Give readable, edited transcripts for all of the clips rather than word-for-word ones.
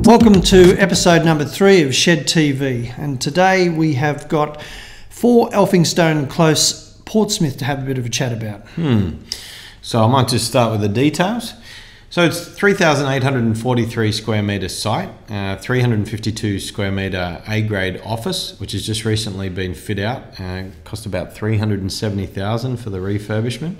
Welcome to episode number 3 of Shed TV, and today we have got 4 Elphinstone Close, Portsmith to have a bit of a chat about. So I might just start with the details. So it's 3,843 square metre site, 352 square metre A-grade office, which has just recently been fit out, cost about $370,000 for the refurbishment.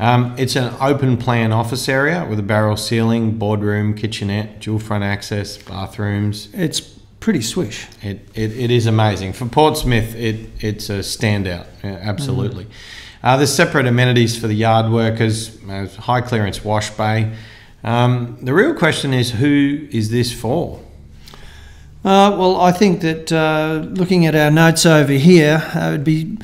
It's an open plan office area with a barrel ceiling, boardroom, kitchenette, dual front access, bathrooms. It's pretty swish. It is amazing. For Portsmouth, it's a standout, absolutely. There's separate amenities for the yard workers, high clearance wash bay. The real question is, who is this for? Well, I think that looking at our notes over here, it would be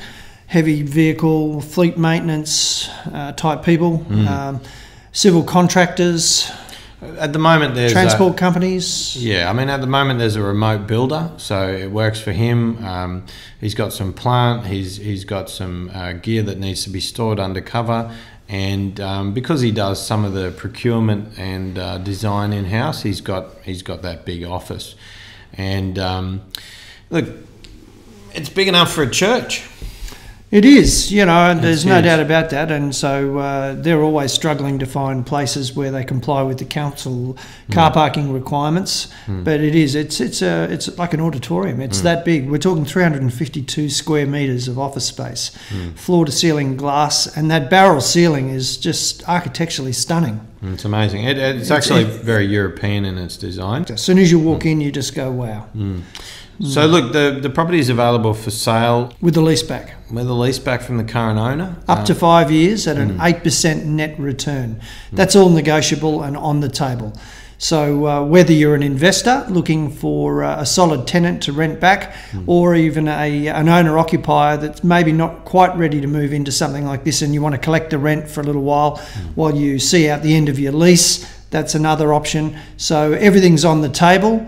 heavy vehicle, fleet maintenance type people, civil contractors. At the moment, there's transport companies. Yeah, I mean, at the moment there's a remote builder, so it works for him. He's got some plant. He's got some gear that needs to be stored undercover, and because he does some of the procurement and design in house, he's got that big office. And look, it's big enough for a church. It is, you know, there's no doubt about that, and so they're always struggling to find places where they comply with the council car parking requirements. But it's like an auditorium. It's that big. We're talking 352 square metres of office space, floor to ceiling glass, and that barrel ceiling is just architecturally stunning. It's amazing. It's actually very European in its design. As soon as you walk in, you just go, wow. So look, the property is available for sale with the lease back. With a lease back from the current owner. Up to 5 years at an 8% net return. That's all negotiable and on the table. So whether you're an investor looking for a solid tenant to rent back, or even an owner-occupier that's maybe not quite ready to move into something like this and you want to collect the rent for a little while you see out the end of your lease, that's another option. So everything's on the table.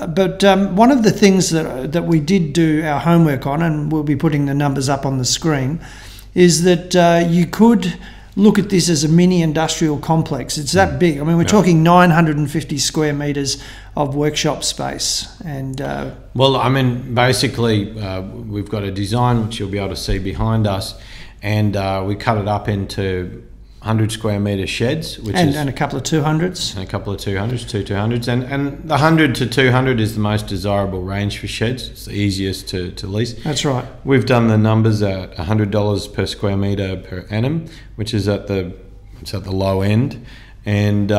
But one of the things that we did do our homework on, and we'll be putting the numbers up on the screen, is that you could look at this as a mini industrial complex. It's that big. I mean, we're talking 950 square metres of workshop space. And well, I mean, basically, we've got a design which you'll be able to see behind us, and we cut it up into 100 square metre sheds, and a couple of 200s. And a couple of 200s, two 200s. And the 100 to 200 is the most desirable range for sheds. It's the easiest to lease. That's right. We've done the numbers at $100 per square metre per annum, which is at the low end. And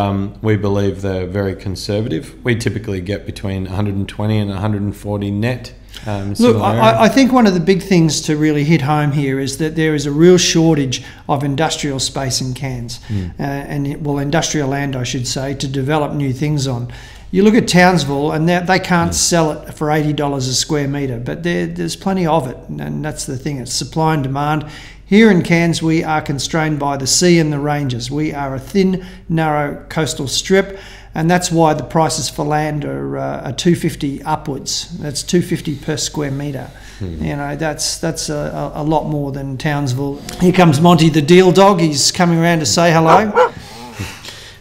we believe they're very conservative. We typically get between 120 and 140 net. Look, I think one of the big things to really hit home here is that there is a real shortage of industrial space in Cairns, industrial land, I should say, to develop new things on. You look at Townsville, and they can't sell it for $80 a square metre, but there's plenty of it, and that's the thing. It's supply and demand. Here in Cairns, we are constrained by the sea and the ranges. We are a thin, narrow coastal strip, and that's why the prices for land are $250 upwards. That's $250 per square metre. You know, that's a lot more than Townsville. Here comes Monty the deal dog. He's coming around to say hello.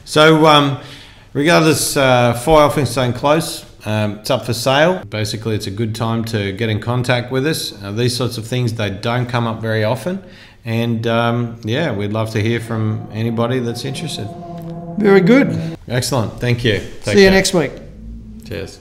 So, regardless, 4 Elphinstone Close, it's up for sale. Basically, it's a good time to get in contact with us. These sorts of things, they don't come up very often. And we'd love to hear from anybody that's interested. Very good. Excellent. Thank you. See you next week. Cheers.